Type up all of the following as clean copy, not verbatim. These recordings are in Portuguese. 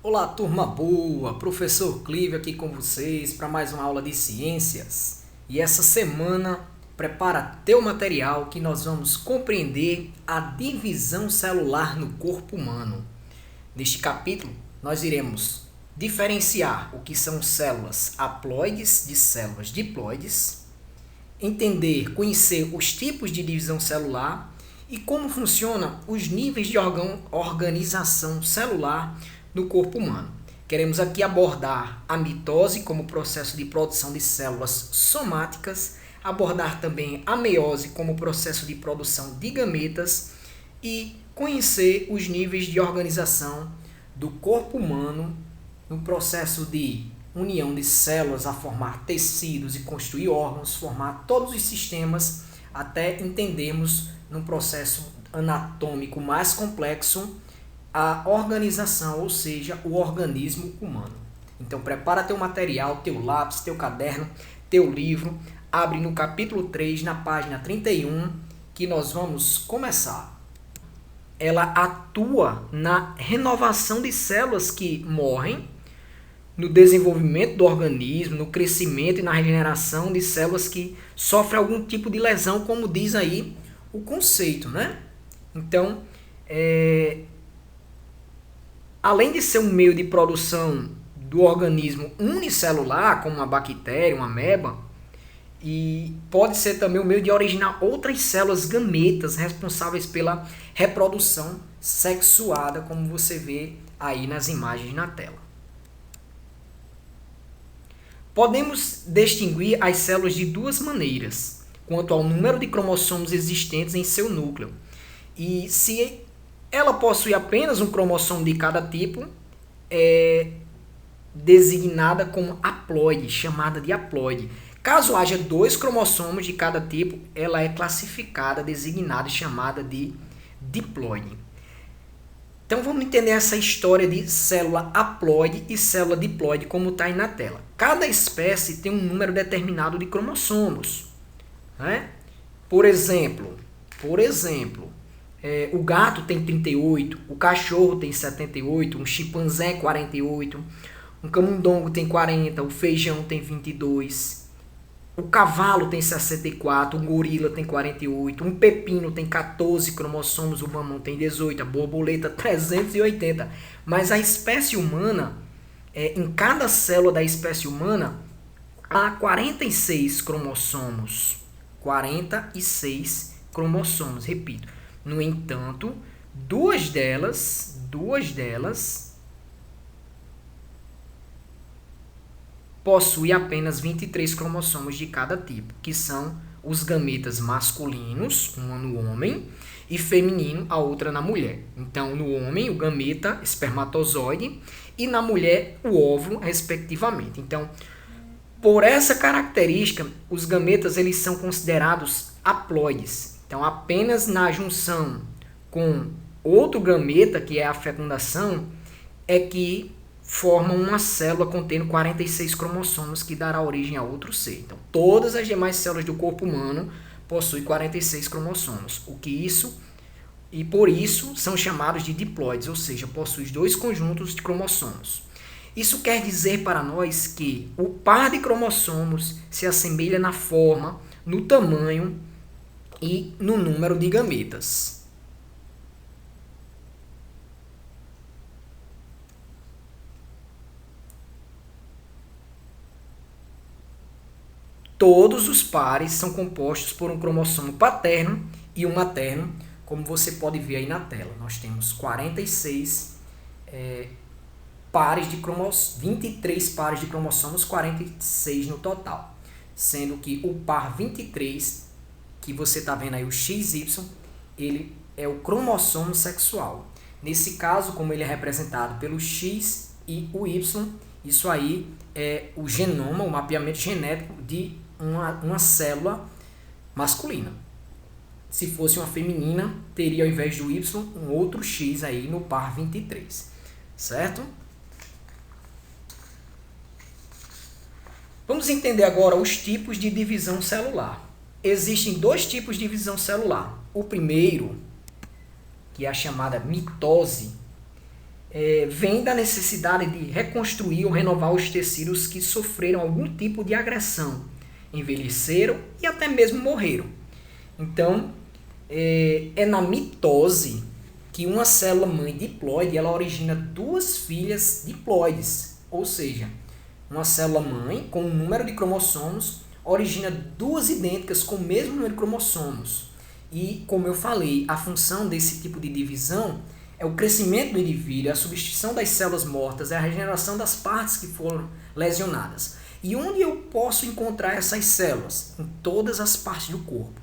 Olá, turma boa! Professor Clive aqui com vocês para mais uma aula de ciências. E essa semana prepara teu material que nós vamos compreender a divisão celular no corpo humano. Neste capítulo, nós iremos diferenciar o que são células haploides de células diploides, entender, conhecer os tipos de divisão celular e como funcionam os níveis de organização celular no corpo humano. Queremos aqui abordar a mitose como processo de produção de células somáticas, abordar também a meiose como processo de produção de gametas e conhecer os níveis de organização do corpo humano no processo de união de células a formar tecidos e construir órgãos, formar todos os sistemas até entendermos num processo anatômico mais complexo a organização, ou seja, o organismo humano. Então prepara teu material, teu lápis, teu caderno, teu livro, abre no capítulo 3, na página 31, que nós vamos começar. Ela atua na renovação de células que morrem, no desenvolvimento do organismo, no crescimento e na regeneração de células que sofrem algum tipo de lesão, como diz aí o conceito, né? Então, além de ser um meio de produção do organismo unicelular, como uma bactéria, uma ameba, e pode ser também um meio de originar outras células gametas responsáveis pela reprodução sexuada, como você vê aí nas imagens na tela. Podemos distinguir as células de duas maneiras, quanto ao número de cromossomos existentes em seu núcleo. E se ela possui apenas um cromossomo de cada tipo, é designada como haploide, chamada de haploide. Caso haja 2 cromossomos de cada tipo, ela é classificada, designada e chamada de diploide. Então vamos entender essa história de célula haploide e célula diploide, como está aí na tela. Cada espécie tem um número determinado de cromossomos, né? Por exemplo, o gato tem 38, o cachorro tem 78, um chimpanzé 48, um camundongo tem 40, o feijão tem 22, o cavalo tem 64, um gorila tem 48, um pepino tem 14 cromossomos, o mamão tem 18, a borboleta 380. Mas a espécie humana, em cada célula da espécie humana, há 46 cromossomos. 46 cromossomos, repito. No entanto, duas delas possuem apenas 23 cromossomos de cada tipo, que são os gametas masculinos, uma no homem, e feminino, a outra na mulher. Então, no homem, o gameta espermatozoide, e na mulher, o óvulo, respectivamente. Então, por essa característica, os gametas eles são considerados haploides. Então, apenas na junção com outro gameta, que é a fecundação, é que formam uma célula contendo 46 cromossomos que dará origem a outro ser. Então, todas as demais células do corpo humano possuem 46 cromossomos. E por isso são chamados de diploides, ou seja, possuem 2 conjuntos de cromossomos. Isso quer dizer para nós que o par de cromossomos se assemelha na forma, no tamanho e no número de gametas. Todos os pares são compostos por um cromossomo paterno e um materno, como você pode ver aí na tela. Nós temos 46 pares de cromossomos, 23 pares de cromossomos, 46 no total. Sendo que o par 23, que você está vendo aí, o XY, ele é o cromossomo sexual. Nesse caso, como ele é representado pelo X e o Y, isso aí é o genoma, o mapeamento genético de uma célula masculina. Se fosse uma feminina, teria ao invés do Y um outro X aí no par 23, certo? Vamos entender agora os tipos de divisão celular. Existem 2 tipos de divisão celular. O primeiro, que é a chamada mitose, vem da necessidade de reconstruir ou renovar os tecidos que sofreram algum tipo de agressão, envelheceram e até mesmo morreram. Então, é na mitose que uma célula mãe diploide ela origina duas filhas diploides, ou seja, uma célula mãe com um número de cromossomos origina duas idênticas com o mesmo número de cromossomos. E, como eu falei, a função desse tipo de divisão é o crescimento do indivíduo, a substituição das células mortas, é a regeneração das partes que foram lesionadas. E onde eu posso encontrar essas células? Em todas as partes do corpo.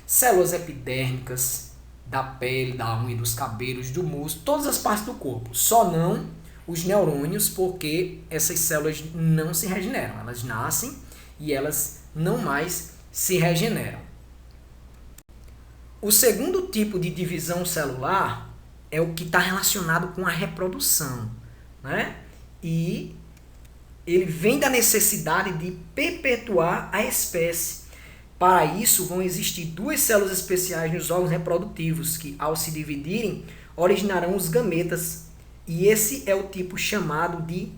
Células epidérmicas, da pele, da unha, dos cabelos, do músculo, todas as partes do corpo. Só não os neurônios, porque essas células não se regeneram. Elas nascem e elas não mais se regeneram. O segundo tipo de divisão celular é o que está relacionado com a reprodução, né? E ele vem da necessidade de perpetuar a espécie. Para isso, vão existir duas células especiais nos órgãos reprodutivos que, ao se dividirem, originarão os gametas. E esse é o tipo chamado de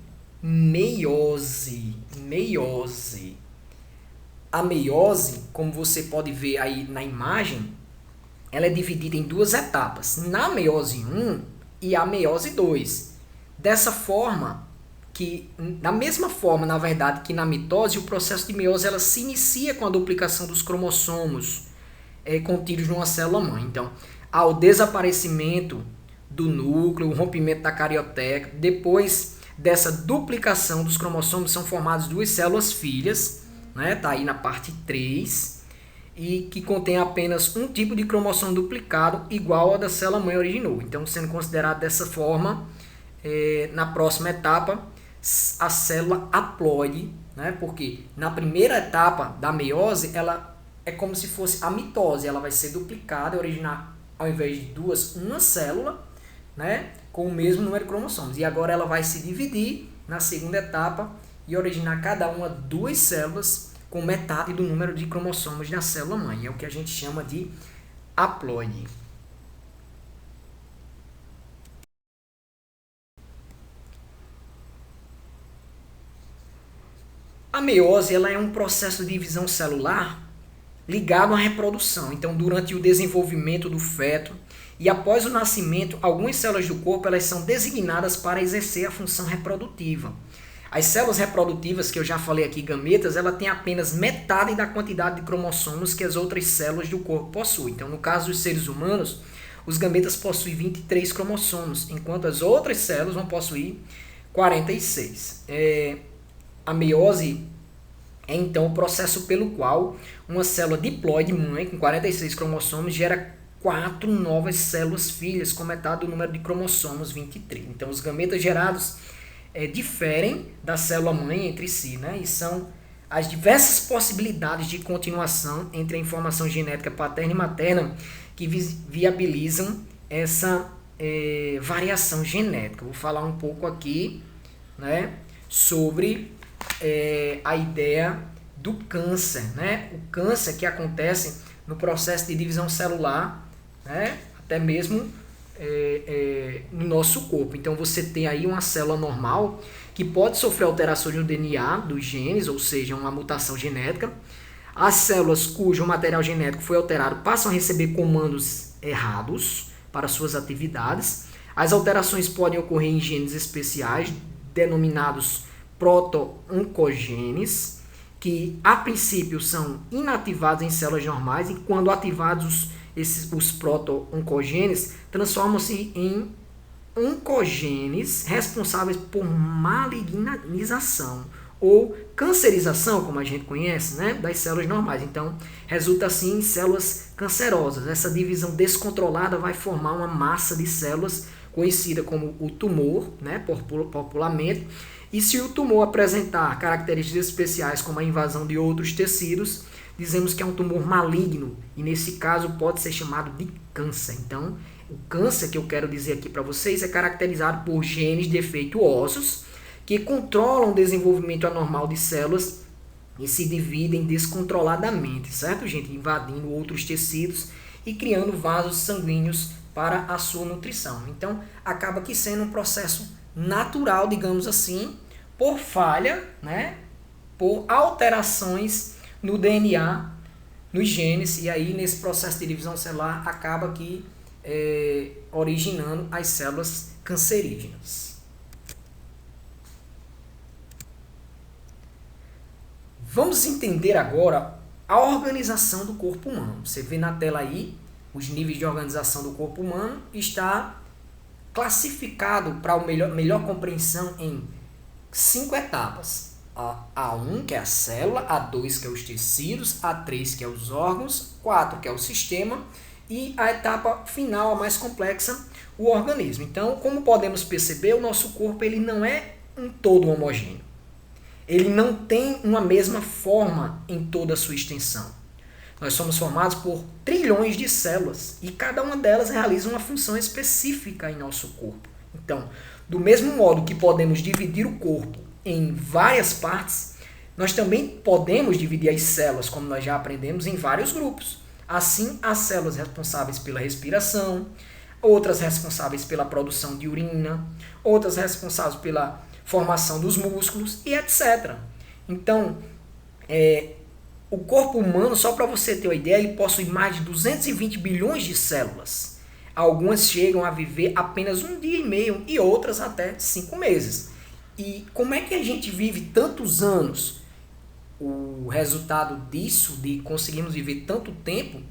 meiose. Meiose. A meiose, como você pode ver aí na imagem, ela é dividida em duas etapas, na meiose 1 e a meiose 2. Dessa forma, da mesma forma, na verdade, que na mitose, o processo de meiose ela se inicia com a duplicação dos cromossomos contidos numa célula-mãe. Então, ao desaparecimento do núcleo, o rompimento da carioteca, depois dessa duplicação dos cromossomos, são formadas duas células filhas, né? Tá aí na parte 3, e que contém apenas um tipo de cromossomo duplicado igual ao da célula-mãe originou. Então, sendo considerado dessa forma, na próxima etapa, a célula haploide, né? Porque na primeira etapa da meiose, ela é como se fosse a mitose, ela vai ser duplicada e originar, ao invés de duas, uma célula, né? Com o mesmo número de cromossomos. E agora ela vai se dividir na segunda etapa e originar cada uma duas células com metade do número de cromossomos da célula-mãe. É o que a gente chama de haploide. A meiose ela é um processo de divisão celular ligado à reprodução. Então, durante o desenvolvimento do feto e após o nascimento, algumas células do corpo elas são designadas para exercer a função reprodutiva. As células reprodutivas, que eu já falei aqui, gametas, ela tem apenas metade da quantidade de cromossomos que as outras células do corpo possuem. Então, no caso dos seres humanos, os gametas possuem 23 cromossomos, enquanto as outras células vão possuir 46. A meiose é, então, o processo pelo qual uma célula diploide mãe, com 46 cromossomos, gera 4 novas células filhas, com metade do número de cromossomos, 23. Então, os gametas gerados diferem da célula-mãe entre si, né? E são as diversas possibilidades de continuação entre a informação genética paterna e materna que viabilizam essa variação genética. Vou falar um pouco aqui, né, sobre a ideia do câncer, né? O câncer que acontece no processo de divisão celular, né? Até mesmo no nosso corpo. Então você tem aí uma célula normal que pode sofrer alterações no DNA dos genes, ou seja, uma mutação genética. As células cujo material genético foi alterado passam a receber comandos errados para suas atividades. As alterações podem ocorrer em genes especiais, denominados proto-oncogenes, que a princípio são inativados em células normais, e quando ativados os proto-oncogenes transformam-se em oncogenes responsáveis por malignização ou cancerização, como a gente conhece, né, das células normais. Então, resulta assim em células cancerosas. Essa divisão descontrolada vai formar uma massa de células conhecida como o tumor, né, popularmente. E se o tumor apresentar características especiais como a invasão de outros tecidos, dizemos que é um tumor maligno, e nesse caso pode ser chamado de câncer. Então, o câncer que eu quero dizer aqui para vocês é caracterizado por genes defeituosos que controlam o desenvolvimento anormal de células e se dividem descontroladamente, certo, gente? Invadindo outros tecidos e criando vasos sanguíneos para a sua nutrição. Então, acaba que sendo um processo natural, digamos assim, por falha, né? Por alterações no DNA, nos genes, e aí nesse processo de divisão celular acaba que originando as células cancerígenas. Vamos entender agora a organização do corpo humano. Você vê na tela aí os níveis de organização do corpo humano, está classificado para a melhor compreensão em 5 etapas. A A1, que é a célula, A2, que é os tecidos, A3, que é os órgãos, 4, que é o sistema, e a etapa final, a mais complexa, o organismo. Então, como podemos perceber, o nosso corpo ele não é um todo homogêneo. Ele não tem uma mesma forma em toda a sua extensão. Nós somos formados por trilhões de células e cada uma delas realiza uma função específica em nosso corpo. Então, do mesmo modo que podemos dividir o corpo em várias partes, nós também podemos dividir as células, como nós já aprendemos, em vários grupos. Assim, as células responsáveis pela respiração, outras responsáveis pela produção de urina, outras responsáveis pela formação dos músculos e etc. Então, o corpo humano, só para você ter uma ideia, ele possui mais de 220 bilhões de células. Algumas chegam a viver apenas 1 dia e meio e outras até 5 meses. E como é que a gente vive tantos anos? O resultado disso, de conseguirmos viver tanto tempo,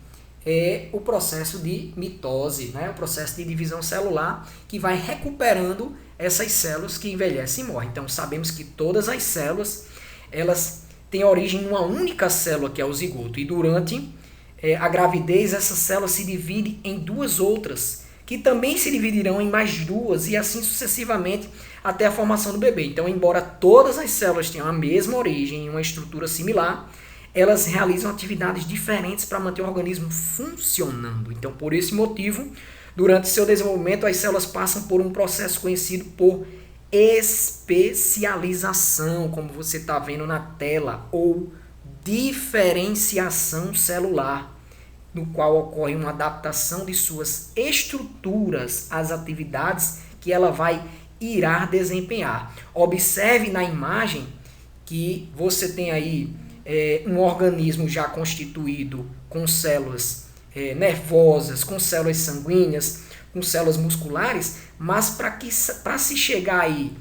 é o processo de mitose, né? O processo de divisão celular que vai recuperando essas células que envelhecem e morrem. Então sabemos que todas as células elas têm origem em uma única célula, que é o zigoto, e durante a gravidez essas células se dividem em 2 outras, que também se dividirão em mais 2 e assim sucessivamente até a formação do bebê. Então, embora todas as células tenham a mesma origem e uma estrutura similar, elas realizam atividades diferentes para manter o organismo funcionando. Então, por esse motivo, durante seu desenvolvimento, as células passam por um processo conhecido por especialização, como você está vendo na tela, ou diferenciação celular, no qual ocorre uma adaptação de suas estruturas às atividades que ela irá desempenhar. Observe na imagem que você tem aí um organismo já constituído com células nervosas, com células sanguíneas, com células musculares, mas para se chegar aí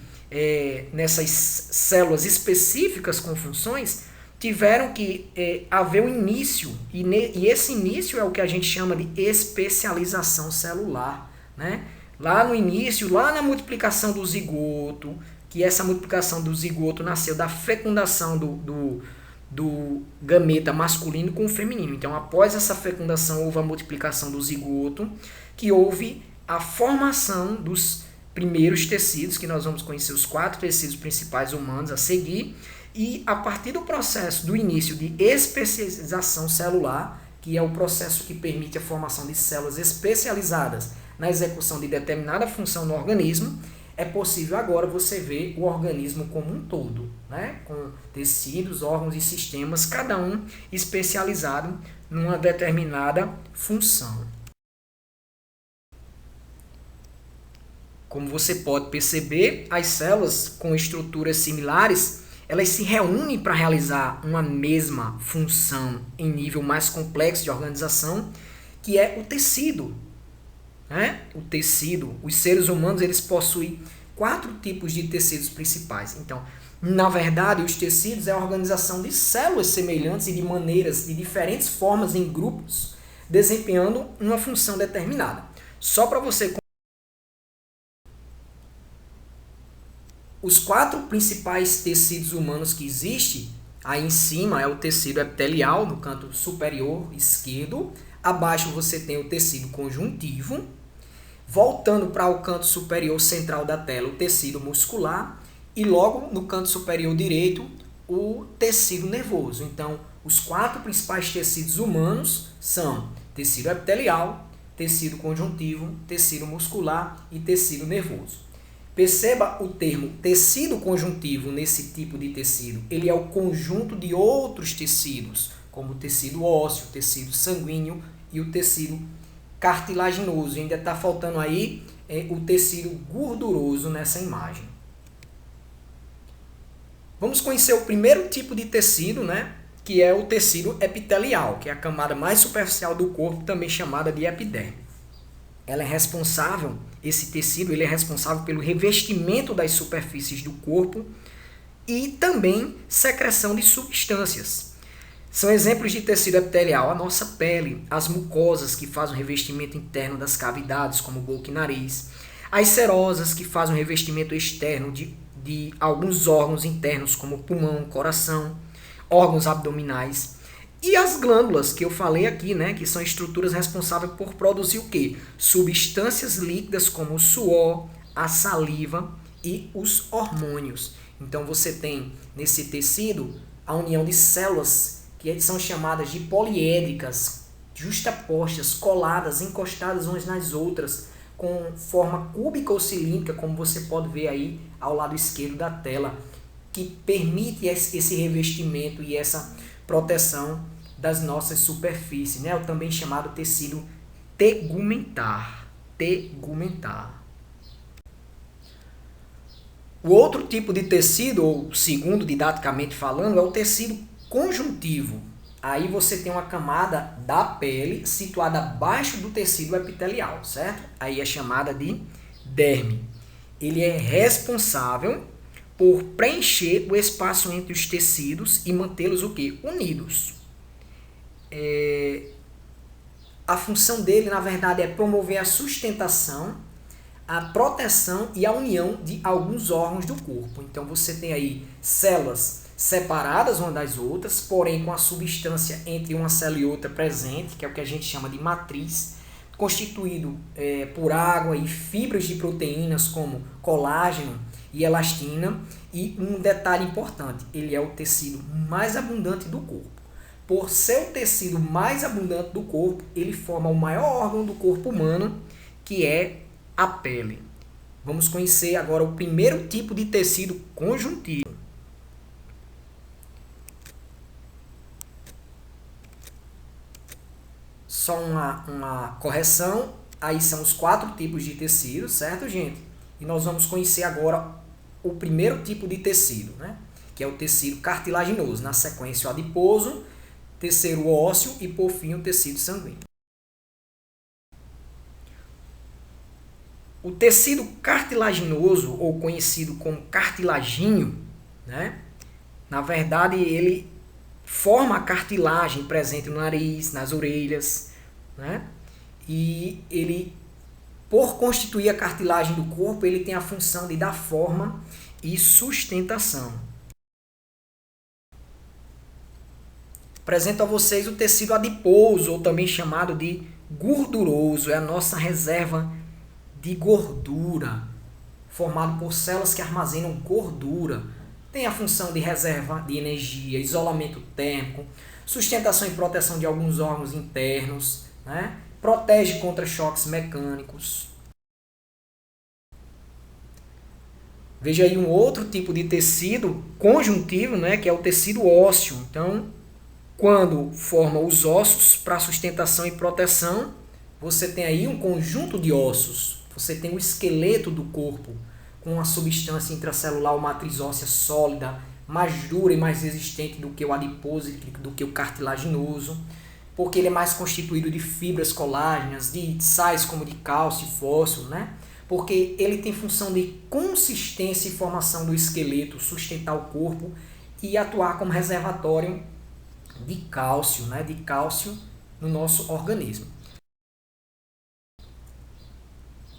nessas células específicas com funções, tiveram que haver um início, e esse início é o que a gente chama de especialização celular, né? Lá no início, lá na multiplicação do zigoto, que essa multiplicação do zigoto nasceu da fecundação do gameta masculino com o feminino. Então, após essa fecundação, houve a multiplicação do zigoto, que houve a formação dos primeiros tecidos, que nós vamos conhecer os 4 tecidos principais humanos a seguir, e a partir do processo do início de especialização celular, que é o processo que permite a formação de células especializadas na execução de determinada função no organismo, é possível agora você ver o organismo como um todo, né? Com tecidos, órgãos e sistemas, cada um especializado numa determinada função. Como você pode perceber, as células com estruturas similares, elas se reúnem para realizar uma mesma função em nível mais complexo de organização, que é o tecido. Né? O tecido, os seres humanos, eles possuem 4 tipos de tecidos principais. Então, na verdade, os tecidos é a organização de células semelhantes e de maneiras, de diferentes formas em grupos, desempenhando uma função determinada. Só para você... Os 4 principais tecidos humanos que existem, aí em cima é o tecido epitelial, no canto superior esquerdo. Abaixo você tem o tecido conjuntivo. Voltando para o canto superior central da tela, o tecido muscular. E logo no canto superior direito, o tecido nervoso. Então, os 4 principais tecidos humanos são tecido epitelial, tecido conjuntivo, tecido muscular e tecido nervoso. Perceba o termo tecido conjuntivo nesse tipo de tecido. Ele é o conjunto de outros tecidos, como o tecido ósseo, o tecido sanguíneo e o tecido cartilaginoso. Ainda está faltando aí o tecido gorduroso nessa imagem. Vamos conhecer o primeiro tipo de tecido, né? Que é o tecido epitelial, que é a camada mais superficial do corpo, também chamada de epiderme. Ela é responsável, esse tecido, ele é responsável pelo revestimento das superfícies do corpo e também secreção de substâncias. São exemplos de tecido epitelial a nossa pele, as mucosas que fazem o revestimento interno das cavidades, como boca e nariz, as serosas que fazem o revestimento externo de alguns órgãos internos, como pulmão, coração, órgãos abdominais, e as glândulas que eu falei aqui, né, que são estruturas responsáveis por produzir o quê? Substâncias líquidas como o suor, a saliva e os hormônios. Então você tem nesse tecido a união de células que são chamadas de poliédricas, justapostas, coladas, encostadas umas nas outras, com forma cúbica ou cilíndrica, como você pode ver aí ao lado esquerdo da tela, que permite esse revestimento e essa proteção das nossas superfícies, né? O também chamado tecido tegumentar. O outro tipo de tecido, ou segundo didaticamente falando, é o tecido conjuntivo. Aí você tem uma camada da pele situada abaixo do tecido epitelial, certo? Aí é chamada de derme. Ele é responsável por preencher o espaço entre os tecidos e mantê-los o quê? Unidos. A função dele, na verdade, é promover a sustentação, a proteção e a união de alguns órgãos do corpo. Então você tem aí células separadas umas das outras, porém com a substância entre uma célula e outra presente, que é o que a gente chama de matriz, constituído por água e fibras de proteínas como colágeno e elastina. E um detalhe importante, ele é o tecido mais abundante do corpo. Por ser o tecido mais abundante do corpo, ele forma o maior órgão do corpo humano, que é a pele. Vamos conhecer agora o primeiro tipo de tecido conjuntivo. Só uma correção, aí são os 4 tipos de tecido, certo, gente? E nós vamos conhecer agora o primeiro tipo de tecido, né? Que é o tecido cartilaginoso, na sequência o adiposo, terceiro o ósseo e por fim o tecido sanguíneo. O tecido cartilaginoso, ou conhecido como cartilagíneo, né? Na verdade ele forma a cartilagem presente no nariz, nas orelhas, né? E ele, por constituir a cartilagem do corpo, ele tem a função de dar forma e sustentação. Apresento a vocês o tecido adiposo, ou também chamado de gorduroso. É a nossa reserva de gordura, formado por células que armazenam gordura. Tem a função de reserva de energia, isolamento térmico, sustentação e proteção de alguns órgãos internos, né? Protege contra choques mecânicos. Veja aí um outro tipo de tecido conjuntivo, né? Que é o tecido ósseo. Então, quando forma os ossos para sustentação e proteção, você tem aí um conjunto de ossos. Você tem o esqueleto do corpo, com uma substância intracelular ou matriz óssea sólida, mais dura e mais resistente do que o adiposo, do que o cartilaginoso, porque ele é mais constituído de fibras colágenas, de sais como de cálcio e fósforo, né? Porque ele tem função de consistência e formação do esqueleto, sustentar o corpo e atuar como reservatório de cálcio, né? De cálcio no nosso organismo.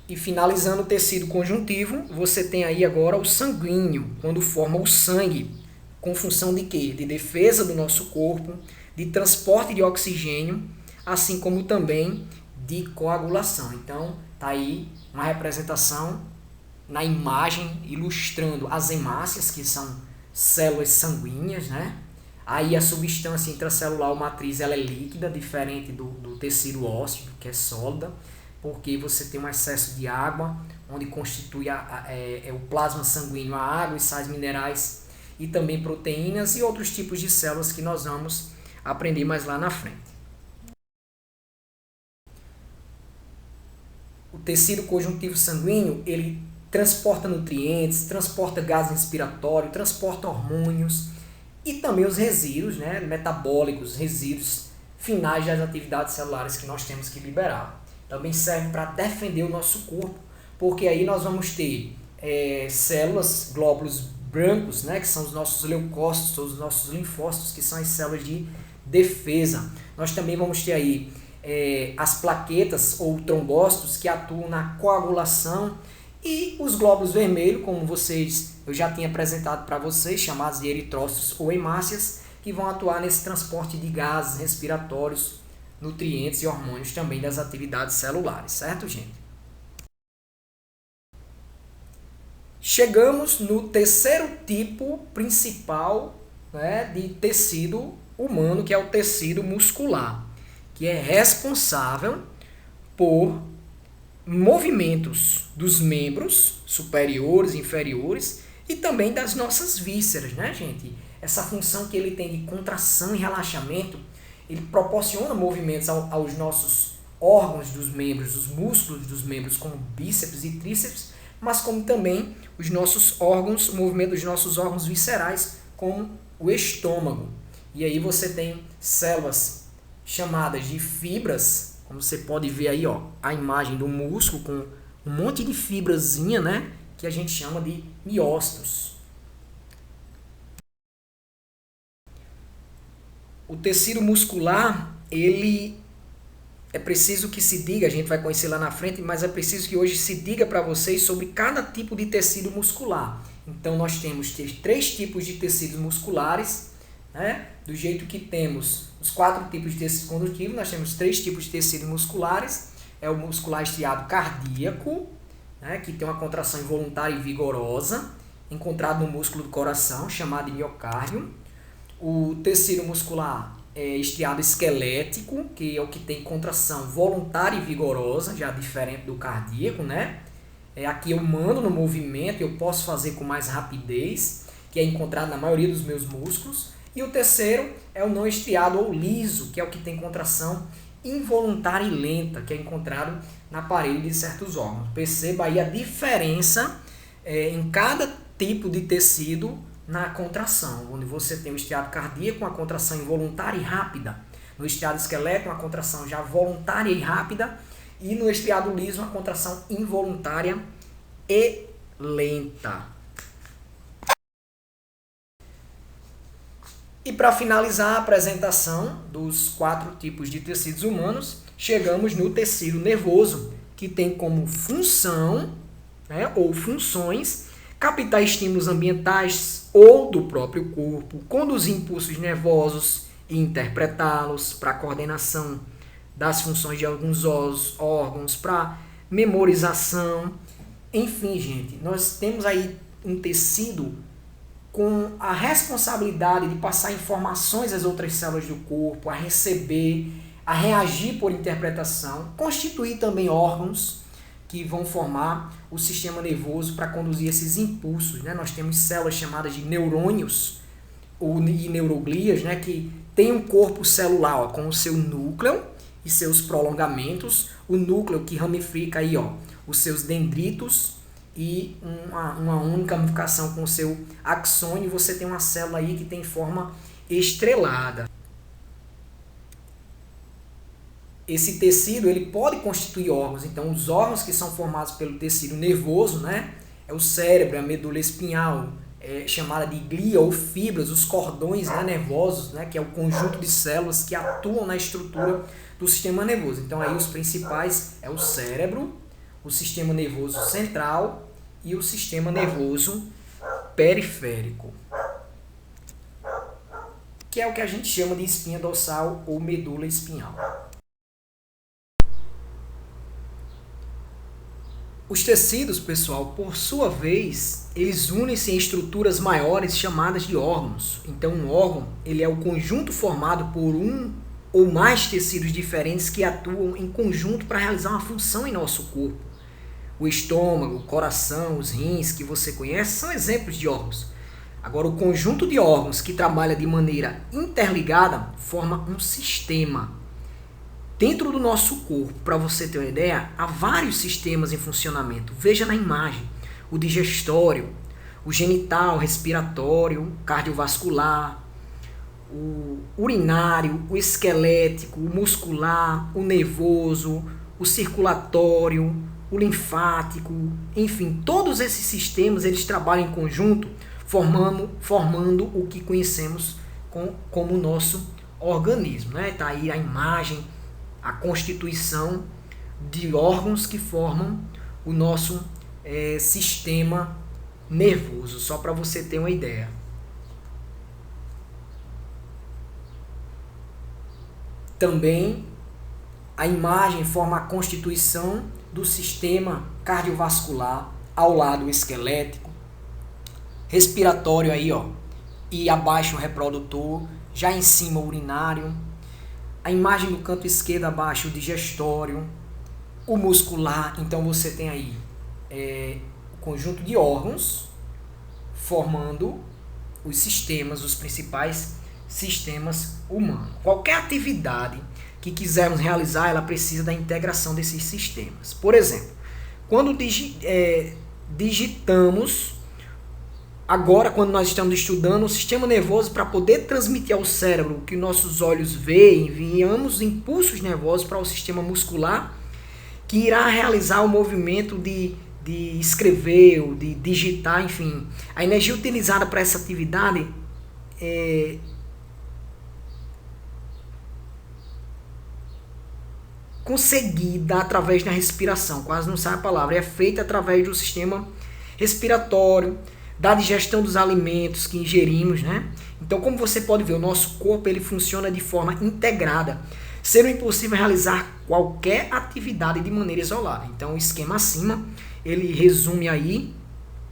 E finalizando o tecido conjuntivo, você tem aí agora o sanguíneo, quando forma o sangue, com função de quê? De defesa do nosso corpo, de transporte de oxigênio, assim como também de coagulação. Então, tá aí uma representação na imagem ilustrando as hemácias, que são células sanguíneas, né? Aí a substância intracelular ou matriz ela é líquida, diferente do tecido ósseo, que é sólida, porque você tem um excesso de água, onde constitui o plasma sanguíneo, a água e sais minerais, e também proteínas e outros tipos de células que nós vamos aprender mais lá na frente. O tecido conjuntivo sanguíneo, ele transporta nutrientes, transporta gás respiratório, transporta hormônios e também os resíduos, né, metabólicos, resíduos finais das atividades celulares que nós temos que liberar. Também serve para defender o nosso corpo, porque aí nós vamos ter células, glóbulos brancos, né, que são os nossos leucócitos, os nossos linfócitos, que são as células de defesa. Nós também vamos ter aí as plaquetas ou trombócitos que atuam na coagulação e os glóbulos vermelhos, como eu já tinha apresentado para vocês, chamados de eritrócitos ou hemácias, que vão atuar nesse transporte de gases respiratórios, nutrientes e hormônios também das atividades celulares, certo, gente? Chegamos no terceiro tipo principal, né, de tecido humano, que é o tecido muscular, que é responsável por movimentos dos membros superiores e inferiores e também das nossas vísceras, né, gente? Essa função que ele tem de contração e relaxamento, ele proporciona movimentos aos nossos órgãos dos membros, os músculos dos membros, como bíceps e tríceps, mas como também os nossos órgãos, o movimento dos nossos órgãos viscerais, como o estômago. E aí você tem células chamadas de fibras, como você pode ver aí, ó, a imagem do músculo com um monte de fibrazinha, né, que a gente chama de miócitos. O tecido muscular, ele é preciso que se diga, a gente vai conhecer lá na frente, mas é preciso que hoje se diga para vocês sobre cada tipo de tecido muscular. Então nós temos 3 tipos de tecidos musculares, né? Do jeito que temos os 4 tipos de tecido condutivo, nós temos 3 tipos de tecidos musculares. É o muscular estriado cardíaco, né? Que tem uma contração involuntária e vigorosa, encontrado no músculo do coração, chamado de miocárdio. O tecido muscular estriado esquelético, que é o que tem contração voluntária e vigorosa, já diferente do cardíaco, né? Aqui eu mando no movimento, eu posso fazer com mais rapidez, que é encontrado na maioria dos meus músculos. E o terceiro é o não estriado ou liso, que é o que tem contração involuntária e lenta, que é encontrado na parede de certos órgãos. Perceba aí a diferença em cada tipo de tecido na contração, onde você tem o estriado cardíaco com a contração involuntária e rápida, no estriado esquelético uma contração já voluntária e rápida, e no estriado liso uma contração involuntária e lenta. E para finalizar a apresentação dos 4 tipos de tecidos humanos, chegamos no tecido nervoso, que tem como função, né, ou funções, captar estímulos ambientais ou do próprio corpo, conduzir impulsos nervosos e interpretá-los para a coordenação das funções de alguns órgãos, para memorização. Enfim, gente, nós temos aí um tecido com a responsabilidade de passar informações às outras células do corpo, a receber, a reagir por interpretação, constituir também órgãos que vão formar o sistema nervoso para conduzir esses impulsos, né? Nós temos células chamadas de neurônios e neuroglias, né? Que tem um corpo celular, ó, com o seu núcleo e seus prolongamentos, o núcleo que ramifica aí, ó, os seus dendritos e uma única ramificação com o seu axônio. Você tem uma célula aí que tem forma estrelada. Esse tecido ele pode constituir órgãos. Então, os órgãos que são formados pelo tecido nervoso, né, é o cérebro, a medula espinhal, chamada de glia ou fibras, os cordões, né, nervosos, né, que é o conjunto de células que atuam na estrutura do sistema nervoso. Então, aí os principais é o cérebro, o sistema nervoso central e o sistema nervoso periférico, que é o que a gente chama de espinha dorsal ou medula espinhal. Os tecidos, pessoal, por sua vez, eles unem-se em estruturas maiores chamadas de órgãos. Então, um órgão ele é o conjunto formado por um ou mais tecidos diferentes que atuam em conjunto para realizar uma função em nosso corpo. O estômago, o coração, os rins que você conhece são exemplos de órgãos. Agora, o conjunto de órgãos que trabalha de maneira interligada forma um sistema. Dentro do nosso corpo, para você ter uma ideia, há vários sistemas em funcionamento. Veja na imagem: o digestório, o genital, respiratório, cardiovascular, o urinário, o esquelético, o muscular, o nervoso, o circulatório, o linfático, enfim, todos esses sistemas eles trabalham em conjunto, formando o que conhecemos como o nosso organismo, né? Tá aí a imagem, a constituição de órgãos que formam o nosso sistema nervoso, só para você ter uma ideia. Também a imagem forma a constituição do sistema cardiovascular ao lado esquelético, respiratório aí, ó, e abaixo o reprodutor, já em cima o urinário, a imagem do canto esquerdo abaixo o digestório, o muscular. Então você tem aí o conjunto de órgãos formando os sistemas, os principais sistemas humanos. Qualquer atividade que quisermos realizar, ela precisa da integração desses sistemas. Por exemplo, quando digitamos, agora quando nós estamos estudando o sistema nervoso, para poder transmitir ao cérebro o que nossos olhos veem, enviamos impulsos nervosos para o sistema muscular, que irá realizar o movimento de escrever, ou de digitar, enfim. A energia utilizada para essa atividade é conseguida através da respiração, quase não sai a palavra, é feita através do sistema respiratório, da digestão dos alimentos que ingerimos, né? Então, como você pode ver, o nosso corpo ele funciona de forma integrada, sendo impossível realizar qualquer atividade de maneira isolada. Então, o esquema acima, ele resume aí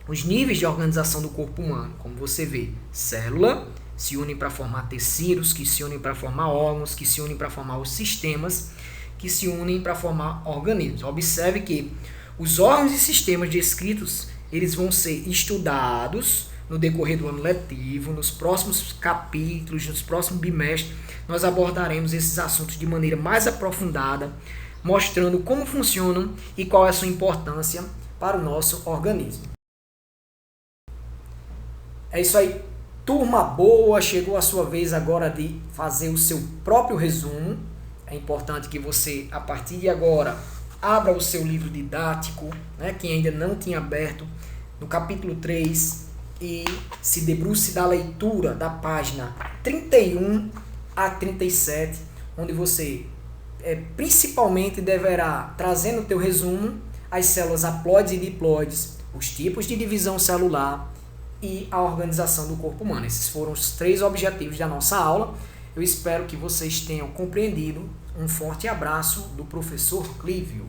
os níveis de organização do corpo humano. Como você vê, célula se unem para formar tecidos, que se unem para formar órgãos, que se unem para formar os sistemas, que se unem para formar organismos. Observe que os órgãos e sistemas descritos, eles vão ser estudados no decorrer do ano letivo, nos próximos capítulos, nos próximos bimestres, nós abordaremos esses assuntos de maneira mais aprofundada, mostrando como funcionam e qual é a sua importância para o nosso organismo. É isso aí, turma boa, chegou a sua vez agora de fazer o seu próprio resumo. É importante que você, a partir de agora, abra o seu livro didático, né, quem ainda não tinha aberto, no capítulo 3, e se debruce da leitura da página 31 a 37, onde você principalmente deverá trazer no teu resumo as células haploides e diploides, os tipos de divisão celular e a organização do corpo humano. Esses foram os 3 objetivos da nossa aula. Eu espero que vocês tenham compreendido. Um forte abraço do professor Clívio.